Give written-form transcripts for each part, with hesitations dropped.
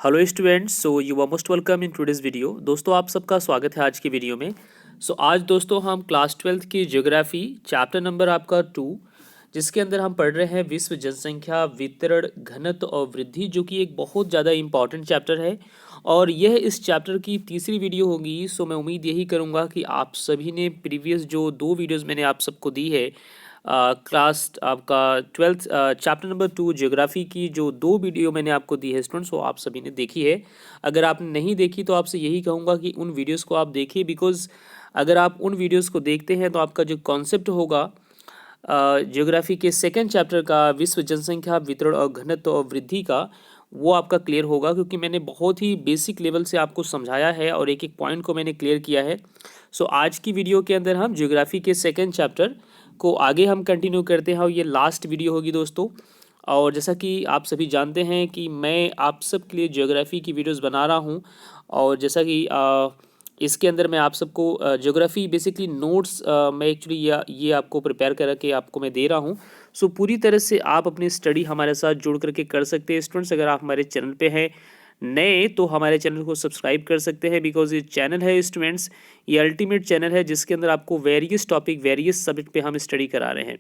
Hello students, so you are most welcome in today's video. दोस्तों, आप सबका स्वागत है आज की वीडियो में। आज दोस्तों हम क्लास 12th की ज्योग्राफी चैप्टर नंबर आपका 2, जिसके अंदर हम पढ़ रहे हैं विश्व जनसंख्या वितरण घनत्व और वृद्धि, जो कि एक बहुत ज़्यादा इंपॉर्टेंट चैप्टर है और यह इस चैप्टर की तीसरी वीडियो होगी। सो मैं उम्मीद यही करूँगा कि आप सभी ने प्रीवियस जो 2 वीडियोज़ मैंने आप सबको दी है क्लास आपका 12th चैप्टर नंबर 2 ज्योग्राफी की जो 2 वीडियो मैंने आपको दी है स्टूडेंट्स, वो आप सभी ने देखी है। अगर आपने नहीं देखी तो आपसे यही कहूँगा कि उन वीडियोस को आप देखिए, बिकॉज़ अगर आप उन वीडियोस को देखते हैं तो आपका जो कॉन्सेप्ट होगा ज्योग्राफी के सेकंड चैप्टर का विश्व जनसंख्या वितरण और घनत्व और वृद्धि का, वो आपका क्लियर होगा, क्योंकि मैंने बहुत ही बेसिक लेवल से आपको समझाया है और एक एक पॉइंट को मैंने क्लियर किया है। आज की वीडियो के अंदर हम ज्योग्राफी के सेकंड चैप्टर को आगे हम कंटिन्यू करते हैं और ये लास्ट वीडियो होगी दोस्तों। और जैसा कि आप सभी जानते हैं कि मैं आप सब के लिए ज्योग्राफी की वीडियोस बना रहा हूँ, और जैसा कि इसके अंदर मैं आप सबको ज्योग्राफी बेसिकली नोट्स मैं एक्चुअली ये आपको प्रिपेयर करके आपको मैं दे रहा हूँ। पूरी तरह से आप अपनी स्टडी हमारे साथ जुड़ करके कर सकते हैं स्टूडेंट्स। अगर आप हमारे चैनल पे हैं नए तो हमारे चैनल को सब्सक्राइब कर सकते हैं, बिकॉज ये चैनल है स्टूडेंट्स, ये अल्टीमेट चैनल है जिसके अंदर आपको वेरियस टॉपिक वेरियस सब्जेक्ट पे हम स्टडी करा रहे हैं।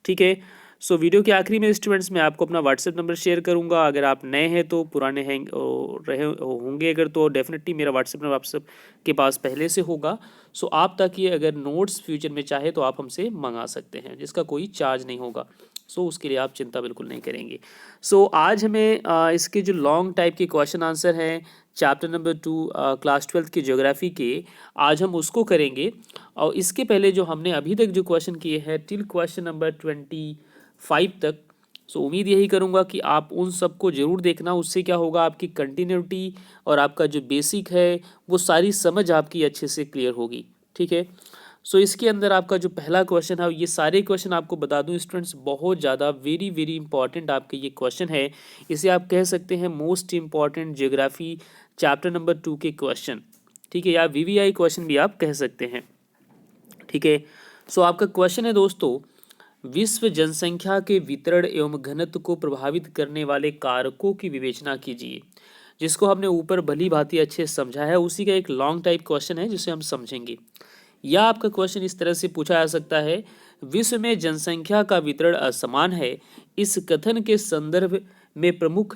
ठीक है। वीडियो के आखिरी में स्टूडेंट्स मैं आपको अपना व्हाट्सएप नंबर शेयर करूंगा। अगर आप नए हैं तो पुराने हैं रहे होंगे अगर, तो डेफिनेटली मेरा व्हाट्सएप नंबर आप सब के पास पहले से होगा। आप ताकि अगर नोट्स फ्यूचर में चाहे तो आप हमसे मंगा सकते हैं, जिसका कोई चार्ज नहीं होगा। उसके लिए आप चिंता बिल्कुल नहीं करेंगे। आज हमें इसके जो लॉन्ग टाइप के क्वेश्चन आंसर हैं चैप्टर नंबर 2 क्लास 12th की ज्योग्राफी के, आज हम उसको करेंगे। और इसके पहले जो हमने अभी तक जो क्वेश्चन किए हैं टिल क्वेश्चन नंबर 25 तक, उम्मीद यही करूंगा कि आप उन सबको ज़रूर देखना। उससे क्या होगा, आपकी कंटिन्यूटी और आपका जो बेसिक है वो सारी समझ आपकी अच्छे से क्लियर होगी। ठीक है। इसके अंदर आपका जो पहला क्वेश्चन है, ये सारे क्वेश्चन आपको बता दूं स्टूडेंट्स बहुत ज़्यादा वेरी वेरी इंपॉर्टेंट आपके ये क्वेश्चन है। इसे आप कह सकते हैं most important geography chapter number 2 के क्वेश्चन। ठीक है, या वीवीआई क्वेश्चन भी आप कह सकते हैं। ठीक है। आपका क्वेश्चन है दोस्तों, विश्व जनसंख्या के वितरण एवं घनत्व को प्रभावित करने वाले कारकों की विवेचना कीजिए। जिसको हमने ऊपर भली भांति अच्छे से समझा है, उसी का एक लॉन्ग टाइप क्वेश्चन है जिसे हम समझेंगे। या आपका क्वेश्चन इस तरह से पूछा जा सकता है, विश्व में जनसंख्या का वितरण असमान है, इस कथन के संदर्भ में प्रमुख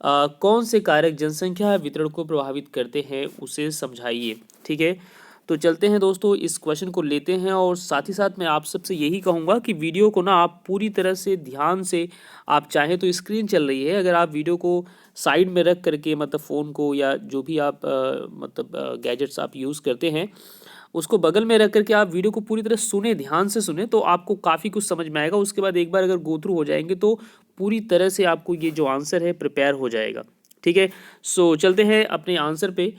कौन से कारक जनसंख्या वितरण को प्रभावित करते हैं, उसे समझाइए। ठीक है। चलते हैं दोस्तों, इस क्वेश्चन को लेते हैं। और साथ ही साथ मैं आप सबसे यही कहूँगा कि वीडियो को ना आप पूरी तरह से ध्यान से, आप चाहें तो स्क्रीन चल रही है, अगर आप वीडियो को साइड में रख करके, मतलब फ़ोन को या जो भी आप गैजेट्स आप यूज़ करते हैं उसको बगल में रख करके आप वीडियो को पूरी तरह सुने, ध्यान से सुने, तो आपको काफ़ी कुछ समझ में आएगा। उसके बाद एक बार अगर गो थ्रू हो जाएंगे तो पूरी तरह से आपको ये जो आंसर है प्रिपेयर हो जाएगा। ठीक है। चलते हैं अपने आंसर पे।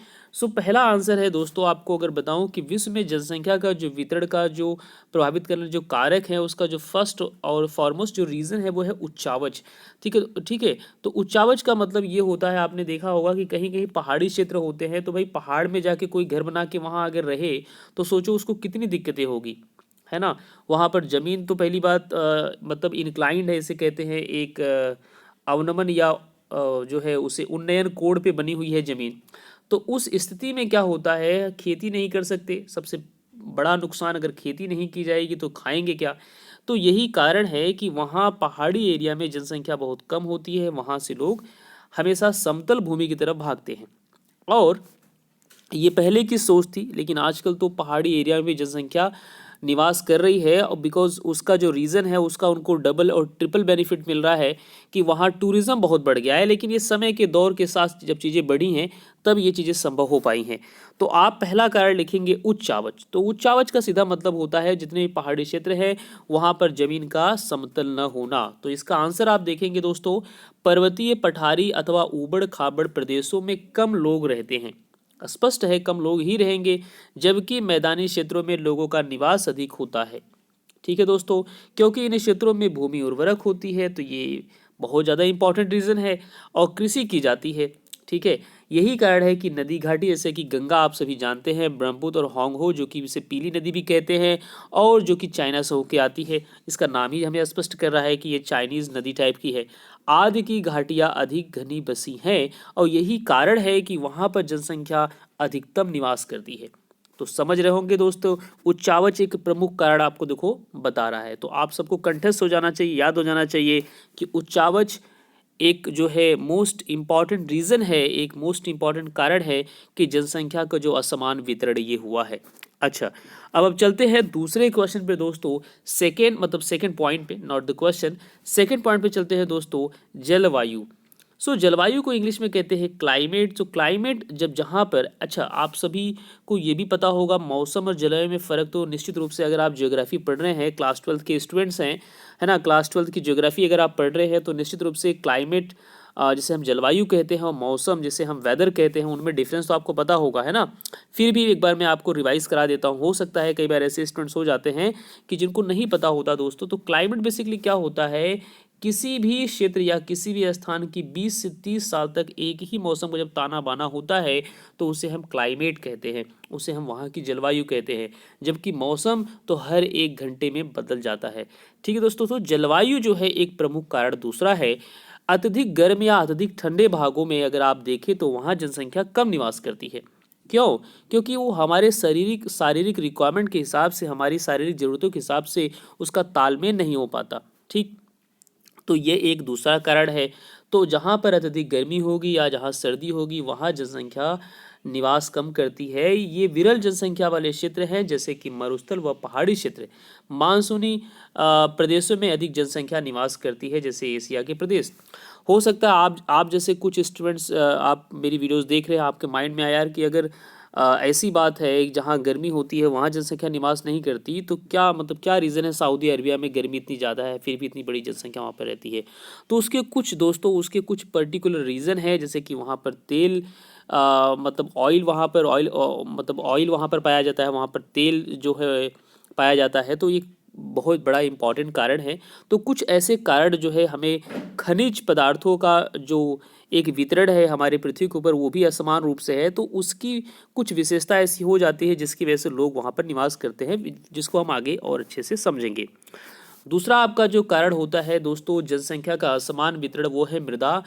पहला आंसर है दोस्तों, आपको अगर बताऊं कि विश्व में जनसंख्या का जो वितरण का जो प्रभावित करने जो कारक है, उसका जो फर्स्ट और फॉरमोस्ट जो रीज़न है वो है उच्चावच। ठीक है। ठीक है। उच्चावच का मतलब ये होता है, आपने देखा होगा कि कहीं कहीं पहाड़ी क्षेत्र होते हैं, तो भाई पहाड़ में जाके कोई घर बना के वहाँ अगर रहे तो सोचो उसको कितनी दिक्कतें होगी, है ना। वहाँ पर ज़मीन तो पहली बात मतलब इंक्लाइंड है, इसे कहते हैं एक अवनमन या जो है उसे उन्नयन कोण पे बनी हुई है ज़मीन। तो उस स्थिति में क्या होता है, खेती नहीं कर सकते। सबसे बड़ा नुकसान, अगर खेती नहीं की जाएगी तो खाएंगे क्या। तो यही कारण है कि वहाँ पहाड़ी एरिया में जनसंख्या बहुत कम होती है, वहाँ से लोग हमेशा समतल भूमि की तरफ भागते हैं। और ये पहले की सोच थी, लेकिन आजकल तो पहाड़ी एरिया में जनसंख्या निवास कर रही है, और बिकॉज उसका जो रीज़न है उसका उनको डबल और ट्रिपल बेनिफिट मिल रहा है कि वहाँ टूरिज़्म बहुत बढ़ गया है। लेकिन ये समय के दौर के साथ जब चीज़ें बढ़ी हैं तब ये चीज़ें संभव हो पाई हैं। तो आप पहला कारण लिखेंगे उच्चावच। तो उच्चावच का सीधा मतलब होता है जितने भी पहाड़ी क्षेत्र है वहाँ पर ज़मीन का समतल न होना। तो इसका आंसर आप देखेंगे दोस्तों, पर्वतीय पठारी अथवा ऊबड़ खाबड़ प्रदेशों में कम लोग रहते हैं। स्पष्ट है कम लोग ही रहेंगे, जबकि मैदानी क्षेत्रों में लोगों का निवास अधिक होता है। ठीक है दोस्तों, क्योंकि इन क्षेत्रों में भूमि उर्वरक होती है, तो ये बहुत ज़्यादा इंपॉर्टेंट रीज़न है, और कृषि की जाती है। ठीक है। यही कारण है कि नदी घाटी जैसे कि गंगा आप सभी जानते हैं, ब्रह्मपुत्र और होंगहो जो कि इसे पीली नदी भी कहते हैं और जो कि चाइना से होके आती है, इसका नाम ही हमें स्पष्ट कर रहा है कि ये चाइनीज नदी टाइप की है। आदि की घाटियां अधिक घनी बसी हैं और यही कारण है कि वहां पर जनसंख्या अधिकतम निवास करती है। तो समझ रहे होंगे दोस्तों, उच्चावच एक प्रमुख कारण आपको देखो बता रहा है। तो आप सबको कंठस्थ हो जाना चाहिए, याद हो जाना चाहिए कि उच्चावच एक जो है मोस्ट इम्पॉर्टेंट रीज़न है, एक मोस्ट इम्पॉर्टेंट कारण है कि जनसंख्या का जो असमान वितरण ये हुआ है। अच्छा, अब चलते हैं दूसरे क्वेश्चन पे दोस्तों, सेकेंड पॉइंट पे, not the question, second point पे चलते हैं दोस्तों, जलवायु। जलवायु को इंग्लिश में कहते हैं क्लाइमेट। तो क्लाइमेट जब जहाँ पर, अच्छा आप सभी को ये भी पता होगा मौसम और जलवायु में फ़र्क तो निश्चित रूप से, अगर आप ज्योग्राफी पढ़ रहे हैं, क्लास 12 के स्टूडेंट्स हैं, है ना, क्लास 12 की ज्योग्राफी अगर आप पढ़ रहे हैं तो निश्चित रूप से क्लाइमेट जिसे हम जलवायु कहते हैं और मौसम जिसे हम वेदर कहते हैं, उनमें डिफरेंस तो आपको पता होगा, है ना। फिर भी एक बार मैं आपको रिवाइज करा देता हूँ, हो सकता है कई बार ऐसे स्टूडेंट्स हो जाते हैं कि जिनको नहीं पता होता दोस्तों। तो क्लाइमेट बेसिकली क्या होता है, किसी भी क्षेत्र या किसी भी स्थान की 20 से 30 साल तक एक ही मौसम को जब ताना बाना होता है तो उसे हम क्लाइमेट कहते हैं, उसे हम वहाँ की जलवायु कहते हैं। जबकि मौसम तो हर 1 घंटे में बदल जाता है। ठीक है दोस्तों, तो जलवायु जो है एक प्रमुख कारण। दूसरा है अत्यधिक गर्म या अत्यधिक ठंडे भागों में अगर आप देखें तो वहाँ जनसंख्या कम निवास करती है। क्यों? क्योंकि वो हमारे शारीरिक रिक्वायरमेंट के हिसाब से, हमारी शारीरिक ज़रूरतों के हिसाब से उसका तालमेल नहीं हो पाता। ठीक, तो ये एक दूसरा कारण है। तो जहाँ पर अत्यधिक गर्मी होगी या जहाँ सर्दी होगी वहाँ जनसंख्या निवास कम करती है। ये विरल जनसंख्या वाले क्षेत्र हैं जैसे कि मरुस्थल व पहाड़ी क्षेत्र। मानसूनी प्रदेशों में अधिक जनसंख्या निवास करती है जैसे एशिया के प्रदेश। हो सकता है आप जैसे कुछ स्टूडेंट्स, आप मेरी वीडियोस देख रहे हैं, आपके माइंड में आया यार कि अगर ऐसी बात है जहाँ गर्मी होती है वहाँ जनसंख्या निवास नहीं करती, तो क्या मतलब क्या रीज़न है, सऊदी अरबिया में गर्मी इतनी ज़्यादा है फिर भी इतनी बड़ी जनसंख्या वहाँ पर रहती है। तो उसके कुछ दोस्तों, उसके कुछ पर्टिकुलर रीज़न है, जैसे कि वहाँ पर तेल मतलब ऑयल, वहाँ पर ऑयल मतलब ऑयल वहाँ पर पाया जाता है, वहाँ पर तेल जो है पाया जाता है, तो ये बहुत बड़ा इम्पॉर्टेंट कारण है। तो कुछ ऐसे कारण जो है हमें खनिज पदार्थों का जो एक वितरण है हमारे पृथ्वी के ऊपर वो भी असमान रूप से है, तो उसकी कुछ विशेषता ऐसी हो जाती है जिसकी वजह से लोग वहाँ पर निवास करते हैं, जिसको हम आगे और अच्छे से समझेंगे। दूसरा आपका जो कारण होता है दोस्तों जनसंख्या का असमान वितरण, वो है मृदा।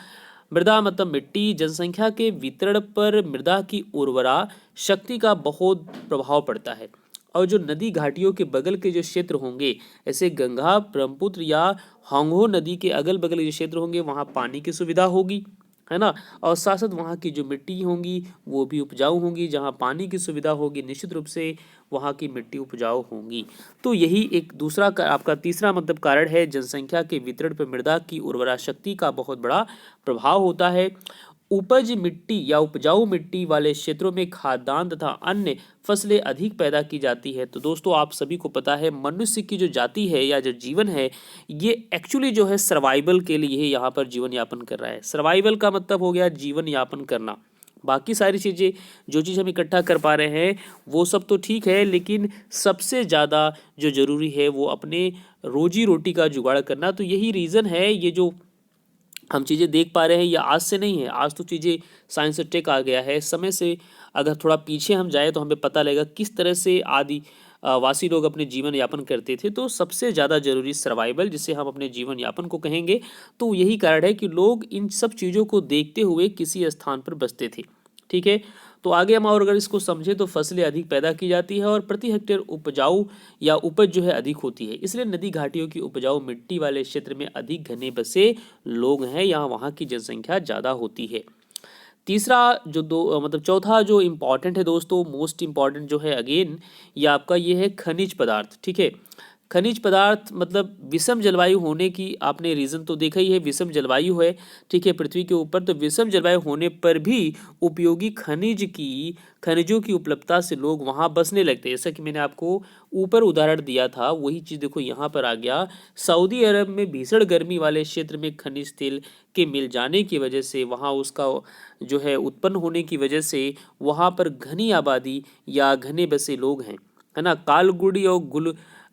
मृदा मतलब मिट्टी। जनसंख्या के वितरण पर मृदा की उर्वरा शक्ति का बहुत प्रभाव पड़ता है। और जो नदी घाटियों के बगल के जो क्षेत्र होंगे, ऐसे गंगा, ब्रह्मपुत्र या होंगहो नदी के अगल बगल जो क्षेत्र होंगे वहाँ पानी की सुविधा होगी, है ना। और साथ साथ वहाँ की जो मिट्टी होंगी वो भी उपजाऊ होंगी। जहाँ पानी की सुविधा होगी निश्चित रूप से वहाँ की मिट्टी उपजाऊ होंगी। तो यही एक दूसरा आपका तीसरा मतलब कारण है, जनसंख्या के वितरण पर मृदा की उर्वरा शक्ति का बहुत बड़ा प्रभाव होता है। उपज मिट्टी या उपजाऊ मिट्टी वाले क्षेत्रों में खाद्यान्न तथा अन्य फसलें अधिक पैदा की जाती है। तो दोस्तों आप सभी को पता है मनुष्य की जो जाति है या जो जीवन है, ये एक्चुअली जो है सर्वाइवल के लिए यहाँ पर जीवन यापन कर रहा है। सर्वाइवल का मतलब हो गया जीवन यापन करना। बाकी सारी चीज़ें जो चीज़ हम इकट्ठा कर पा रहे हैं वो सब तो ठीक है, लेकिन सबसे ज़्यादा जो ज़रूरी है वो अपने रोजी रोटी का जुगाड़ करना। तो यही रीज़न है, ये जो हम चीज़ें देख पा रहे हैं ये आज से नहीं है, आज तो चीज़ें साइंस और टेक आ गया है। समय से अगर थोड़ा पीछे हम जाए तो हमें पता लगेगा किस तरह से आदि वासी लोग अपने जीवन यापन करते थे। तो सबसे ज़्यादा ज़रूरी सर्वाइवल, जिसे हम अपने जीवन यापन को कहेंगे। तो यही कारण है कि लोग इन सब चीज़ों को देखते हुए किसी स्थान पर बसते थे। ठीक है, तो आगे हम और अगर इसको समझें तो फसलें अधिक पैदा की जाती है और प्रति हेक्टेयर उपजाऊ या उपज जो है अधिक होती है। इसलिए नदी घाटियों की उपजाऊ मिट्टी वाले क्षेत्र में अधिक घने बसे लोग हैं, यहाँ वहाँ की जनसंख्या ज़्यादा होती है। तीसरा जो मतलब चौथा जो इम्पॉर्टेंट है दोस्तों, मोस्ट इम्पॉर्टेंट जो है अगेन, ये आपका ये है खनिज पदार्थ। ठीक है, खनिज पदार्थ मतलब विषम जलवायु होने की आपने रीज़न तो देखा ही है, विषम जलवायु है। ठीक है, पृथ्वी के ऊपर तो विषम जलवायु होने पर भी उपयोगी खनिजों की उपलब्धता से लोग वहाँ बसने लगते हैं। जैसा कि मैंने आपको ऊपर उदाहरण दिया था वही चीज़ देखो यहाँ पर आ गया। सऊदी अरब में भीषण गर्मी वाले क्षेत्र में खनिज तेल के मिल जाने की वजह से, वहाँ उसका जो है उत्पन्न होने की वजह से वहाँ पर घनी आबादी या घने बसे लोग हैं, है ना। कालगुडी और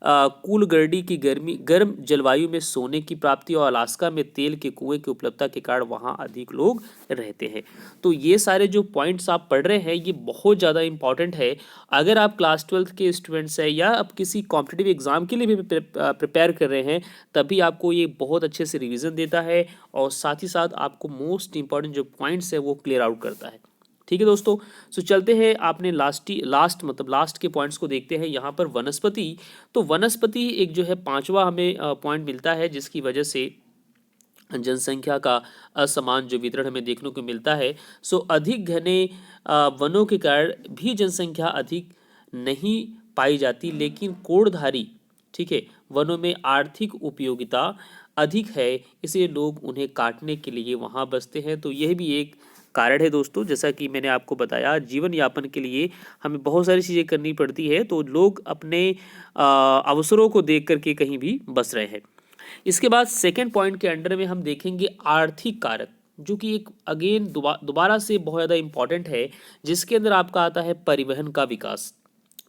कूलगर्डी की गर्म जलवायु में सोने की प्राप्ति और अलास्का में तेल के कुएं की उपलब्धता के कारण वहाँ अधिक लोग रहते हैं। तो ये सारे जो पॉइंट्स आप पढ़ रहे हैं ये बहुत ज़्यादा इंपॉर्टेंट है। अगर आप क्लास 12th के स्टूडेंट्स हैं या आप किसी कॉम्पिटिटिव एग्जाम के लिए भी प्रिपेयर कर रहे हैं, तभी आपको ये बहुत अच्छे से रिवीजन देता है और साथ ही साथ आपको मोस्ट इंपॉर्टेंट जो पॉइंट्स है वो क्लियर आउट करता है। ठीक है दोस्तों, सो चलते हैं आपने लास्ट के पॉइंट्स को देखते हैं। यहाँ पर वनस्पति, तो वनस्पति एक जो है पांचवा हमें पॉइंट मिलता है जिसकी वजह से जनसंख्या का असमान जो वितरण हमें देखने को मिलता है। सो अधिक घने वनों के कारण भी जनसंख्या अधिक नहीं पाई जाती, लेकिन कोड़धारी, ठीक है, वनों में आर्थिक उपयोगिता अधिक है, इसलिए लोग उन्हें काटने के लिए वहाँ बसते हैं। तो यह भी एक कारण है दोस्तों। जैसा कि मैंने आपको बताया, जीवन यापन के लिए हमें बहुत सारी चीज़ें करनी पड़ती है, तो लोग अपने अवसरों को देख करके कहीं भी बस रहे हैं। इसके बाद सेकेंड पॉइंट के अंडर में हम देखेंगे आर्थिक कारक, जो कि एक अगेन दोबारा से बहुत ज़्यादा इंपॉर्टेंट है, जिसके अंदर आपका आता है परिवहन का विकास।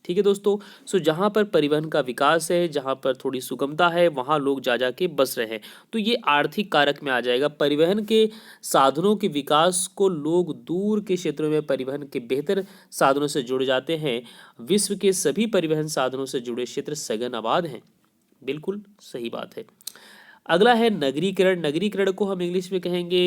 ठीक है दोस्तों, सो जहाँ पर परिवहन का विकास है, जहाँ पर थोड़ी सुगमता है, वहाँ लोग जा के बस रहे हैं, तो ये आर्थिक कारक में आ जाएगा। परिवहन के साधनों के विकास को लोग दूर के क्षेत्रों में परिवहन के बेहतर साधनों से जुड़ जाते हैं। विश्व के सभी परिवहन साधनों से जुड़े क्षेत्र सघन आबाद हैं। बिल्कुल सही बात है। अगला है नगरीकरण। नगरीकरण को हम इंग्लिश में कहेंगे,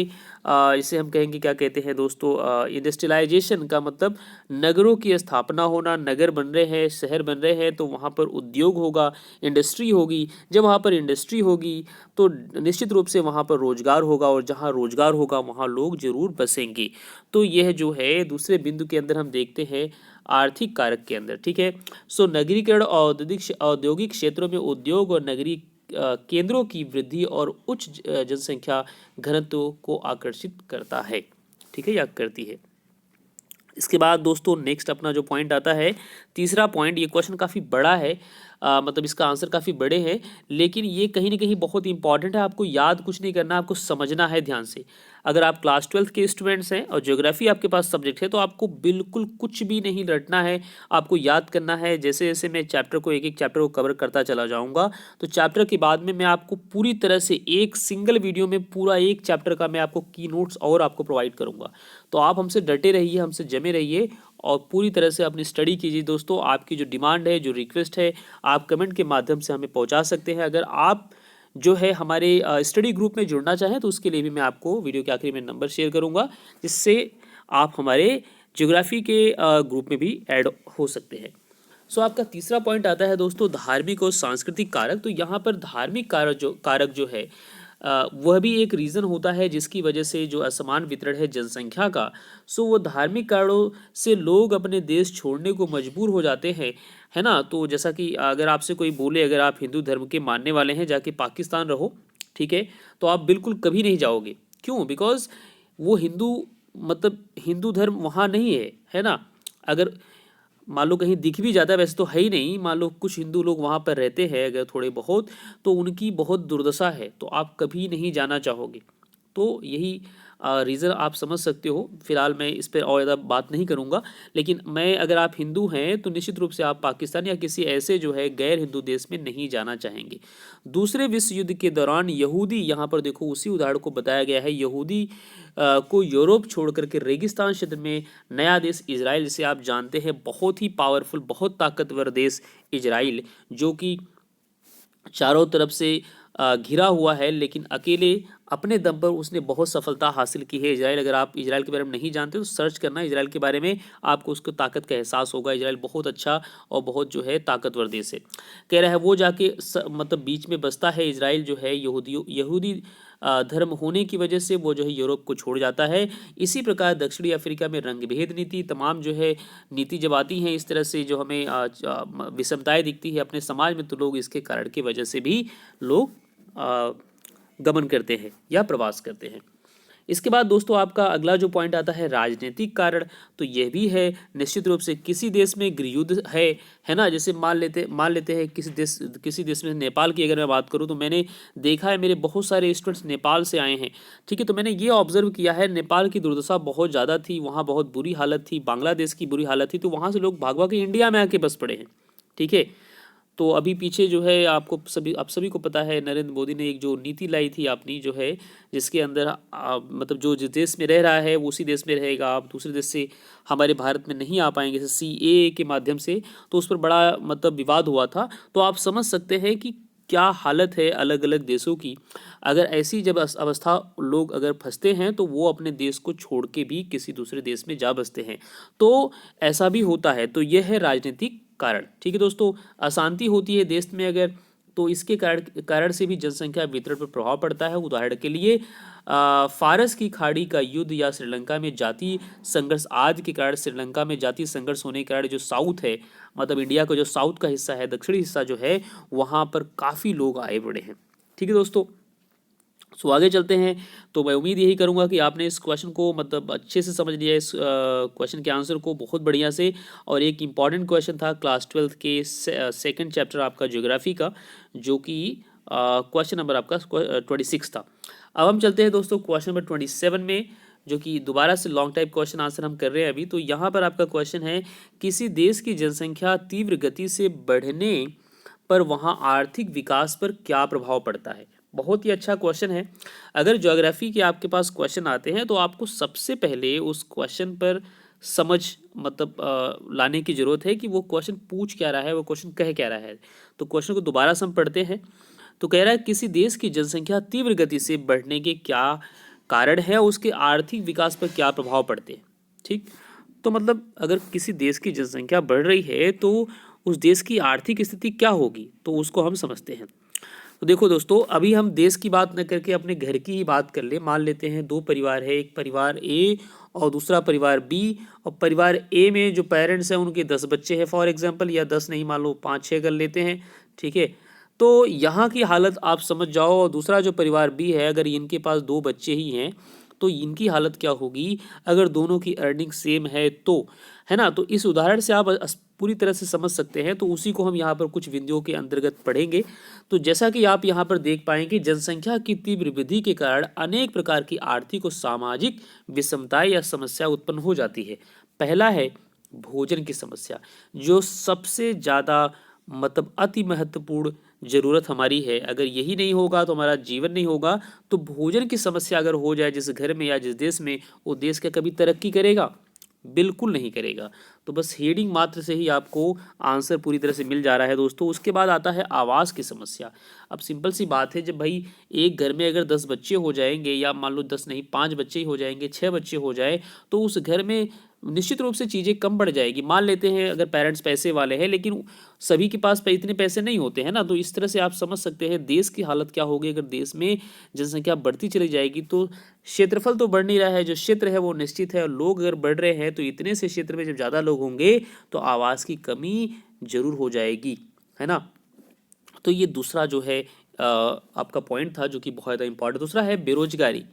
इसे हम कहेंगे, क्या कहते हैं दोस्तों, इंडस्ट्रियलाइजेशन का मतलब नगरों की स्थापना होना। नगर बन रहे हैं, शहर बन रहे हैं, तो वहाँ पर उद्योग होगा, इंडस्ट्री होगी। जब वहाँ पर इंडस्ट्री होगी तो निश्चित रूप से वहाँ पर रोजगार होगा, और जहाँ रोजगार होगा वहाँ लोग जरूर बसेंगे। तो यह जो है दूसरे बिंदु के अंदर हम देखते हैं आर्थिक कारक के अंदर। ठीक है, सो नगरीकरण औद्योगिक क्षेत्रों में उद्योग और नगरीय केंद्रों की वृद्धि और उच्च जनसंख्या घनत्व को आकर्षित करता है। ठीक है, या करती है। इसके बाद दोस्तों नेक्स्ट अपना जो पॉइंट आता है, तीसरा पॉइंट, ये क्वेश्चन काफ़ी बड़ा है, मतलब इसका आंसर काफ़ी बड़े हैं, लेकिन ये कहीं ना कहीं बहुत इंपॉर्टेंट है। आपको याद कुछ नहीं करना, आपको समझना है ध्यान से। अगर आप क्लास 12th के स्टूडेंट्स हैं और ज्योग्राफी आपके पास सब्जेक्ट है, तो आपको बिल्कुल कुछ भी नहीं रटना है, आपको याद करना है। जैसे जैसे मैं चैप्टर को एक एक चैप्टर को कवर करता चला जाऊँगा, तो चैप्टर के बाद में मैं आपको पूरी तरह से एक सिंगल वीडियो में पूरा एक चैप्टर का मैं आपको की नोट्स और आपको प्रोवाइड करूँगा। तो आप हमसे डटे रहिए, हमसे जमे रहिए और पूरी तरह से अपनी स्टडी कीजिए दोस्तों। आपकी जो डिमांड है, जो रिक्वेस्ट है, आप कमेंट के माध्यम से हमें पहुंचा सकते हैं। अगर आप जो है हमारे स्टडी ग्रुप में जुड़ना चाहें, तो उसके लिए भी मैं आपको वीडियो के आखिरी में नंबर शेयर करूंगा, जिससे आप हमारे ज्योग्राफी के ग्रुप में भी ऐड हो सकते हैं। सो आपका तीसरा पॉइंट आता है दोस्तों धार्मिक और सांस्कृतिक कारक। तो यहाँ पर धार्मिक कारक जो है वह भी एक रीज़न होता है, जिसकी वजह से जो असमान वितरण है जनसंख्या का, सो वो धार्मिक कारणों से लोग अपने देश छोड़ने को मजबूर हो जाते हैं, है ना। तो जैसा कि अगर आपसे कोई बोले, अगर आप हिंदू धर्म के मानने वाले हैं, जाके पाकिस्तान रहो, ठीक है, तो आप बिल्कुल कभी नहीं जाओगे। क्यों? बिकॉज वो हिंदू धर्म वहाँ नहीं है ना। अगर मान लो कहीं दिख भी जाता है, वैसे तो है ही नहीं, मान लो कुछ हिंदू लोग वहाँ पर रहते हैं अगर थोड़े बहुत, तो उनकी बहुत दुर्दशा है, तो आप कभी नहीं जाना चाहोगे। तो यही रीज़न आप समझ सकते हो। फिलहाल मैं इस पर और ज़्यादा बात नहीं करूँगा, लेकिन मैं, अगर आप हिंदू हैं तो निश्चित रूप से आप पाकिस्तान या किसी ऐसे जो है गैर हिंदू देश में नहीं जाना चाहेंगे। दूसरे विश्व युद्ध के दौरान यहूदी, यहाँ पर देखो उसी उदाहरण को बताया गया है, यहूदी को यूरोप छोड़ करके रेगिस्तान क्षेत्र में नया देश इजराइल, जिसे आप जानते हैं बहुत ही पावरफुल, बहुत ताकतवर देश इजराइल, जो कि चारों तरफ से घिरा हुआ है, लेकिन अकेले अपने दम पर उसने बहुत सफलता हासिल की है इजराइल। अगर आप इजराइल के बारे में नहीं जानते तो सर्च करना इजराइल के बारे में, आपको उसको ताकत का एहसास होगा। इजराइल बहुत अच्छा और बहुत जो है ताकतवर देश है। कह रहा है वो जाके मतलब बीच में बसता है इजराइल जो है, यहूदी धर्म होने की वजह से वो जो है यूरोप को छोड़ जाता है। इसी प्रकार दक्षिणी अफ्रीका में रंगभेद नीति, तमाम जो है नीति जब आती हैं इस तरह से, जो हमें विषमताएं दिखती है अपने समाज में, तो लोग इसके कारण की वजह से भी लोग गमन करते हैं या प्रवास करते हैं। इसके बाद दोस्तों आपका अगला जो पॉइंट आता है राजनीतिक कारण। तो यह भी है निश्चित रूप से, किसी देश में गृहयुद्ध है ना। जैसे मान लेते हैं किसी देश में, नेपाल की अगर मैं बात करूं, तो मैंने देखा है मेरे बहुत सारे स्टूडेंट्स नेपाल से आए हैं, ठीक है। तो मैंने ये ऑब्जर्व किया है, नेपाल की दुर्दशा बहुत ज़्यादा थी, वहाँ बहुत बुरी हालत थी, बांग्लादेश की बुरी हालत थी, तो वहाँ से लोग भाग भाग के इंडिया में आके बस पड़े हैं, ठीक है। तो अभी पीछे जो है आप सभी को पता है, नरेंद्र मोदी ने एक जो नीति लाई थी अपनी जो है, जिसके अंदर मतलब जो जिस देश में रह रहा है वो उसी देश में रहेगा, आप दूसरे देश से हमारे भारत में नहीं आ पाएंगे, जैसे CAA के माध्यम से। तो उस पर बड़ा मतलब विवाद हुआ था। तो आप समझ सकते हैं कि क्या हालत है अलग अलग देशों की। अगर ऐसी जब अवस्था लोग अगर फंसते हैं तो वो अपने देश को छोड़ के भी किसी दूसरे देश में जा बसते हैं। तो ऐसा भी होता है। तो यह है राजनीतिक कारण। ठीक है दोस्तों, अशांति होती है देश में अगर, तो इसके कारण से भी जनसंख्या वितरण पर प्रभाव पड़ता है। उदाहरण के लिए फारस की खाड़ी का युद्ध या श्रीलंका में जातीय संघर्ष आदि के कारण, श्रीलंका में जातीय संघर्ष होने के कारण जो साउथ है, मतलब इंडिया का जो साउथ का हिस्सा है, दक्षिणी हिस्सा जो है, वहाँ पर काफ़ी लोग आए बड़े हैं। ठीक है दोस्तों, सो आगे चलते हैं। तो मैं उम्मीद यही करूंगा कि आपने इस क्वेश्चन को मतलब अच्छे से समझ लिया, इस क्वेश्चन के आंसर को बहुत बढ़िया से। और एक इम्पॉर्टेंट क्वेश्चन था क्लास 12 के सेकंड चैप्टर आपका ज्योग्राफी का, जो कि क्वेश्चन नंबर आपका 26 था। अब हम चलते हैं दोस्तों क्वेश्चन नंबर 27 में, जो कि दोबारा से लॉन्ग टाइप क्वेश्चन आंसर हम कर रहे हैं अभी। तो यहाँ पर आपका क्वेश्चन है, किसी देश की जनसंख्या तीव्र गति से बढ़ने पर वहाँ आर्थिक विकास पर क्या प्रभाव पड़ता है। बहुत ही अच्छा क्वेश्चन है। अगर ज्योग्राफी के आपके पास क्वेश्चन आते हैं तो आपको सबसे पहले उस क्वेश्चन पर समझ मतलब लाने की ज़रूरत है कि वो क्वेश्चन पूछ क्या रहा है, वो क्वेश्चन कह क्या रहा है। तो क्वेश्चन को दोबारा से हम पढ़ते हैं। तो कह रहा है, किसी देश की जनसंख्या तीव्र गति से बढ़ने के क्या कारण है, उसके आर्थिक विकास पर क्या प्रभाव पड़ते हैं। ठीक, तो मतलब अगर किसी देश की जनसंख्या बढ़ रही है तो उस देश की आर्थिक स्थिति क्या होगी, तो उसको हम समझते हैं। तो देखो दोस्तों, अभी हम देश की बात न करके अपने घर की ही बात कर ले। मान लेते हैं दो परिवार है, एक परिवार ए और दूसरा परिवार बी। और परिवार ए में जो पेरेंट्स हैं उनके 10 बच्चे हैं फॉर एग्जांपल, या 10 नहीं, मान लो 5-6 कर लेते हैं। ठीक है, तो यहाँ की हालत आप समझ जाओ। और दूसरा जो परिवार बी है, अगर इनके पास 2 बच्चे ही हैं तो इनकी हालत क्या होगी अगर दोनों की अर्निंग सेम है तो, है ना। तो इस उदाहरण से आप पूरी तरह से समझ सकते हैं। तो उसी को हम यहाँ पर कुछ बिंदुओं के अंतर्गत पढ़ेंगे। तो जैसा कि आप यहाँ पर देख पाएंगे, जनसंख्या की तीव्र वृद्धि के कारण अनेक प्रकार की आर्थिक और सामाजिक विषमताएं या समस्या उत्पन्न हो जाती है। पहला है भोजन की समस्या, जो सबसे ज़्यादा मतलब अति महत्वपूर्ण ज़रूरत हमारी है। अगर यही नहीं होगा तो हमारा जीवन नहीं होगा। तो भोजन की समस्या अगर हो जाए जिस घर में या जिस देश में, वो देश क्या कभी तरक्की करेगा? बिल्कुल नहीं करेगा। तो बस हेडिंग मात्र से ही आपको आंसर पूरी तरह से मिल जा रहा है दोस्तों। उसके बाद आता है आवास की समस्या। अब सिंपल सी बात है, जब भाई एक घर में अगर 10 बच्चे हो जाएंगे, या मान लो 10 नहीं 5 बच्चे ही हो जाएंगे, 6 बच्चे हो जाए, तो उस घर में निश्चित रूप से चीज़ें कम बढ़ जाएगी। मान लेते हैं अगर पेरेंट्स पैसे वाले हैं, लेकिन सभी के पास इतने पैसे नहीं होते हैं ना। तो इस तरह से आप समझ सकते हैं देश की हालत क्या होगी अगर देश में जनसंख्या बढ़ती चली जाएगी। तो क्षेत्रफल तो बढ़ नहीं रहा है, जो क्षेत्र है वो निश्चित है, और लोग अगर बढ़ रहे हैं तो इतने से क्षेत्र में जब ज़्यादा लोग होंगे तो आवास की कमी जरूर हो जाएगी, है ना। तो ये दूसरा जो है आपका पॉइंट था, जो कि बहुत ज़्यादा इंपॉर्टेंट। दूसरा है बेरोजगारी,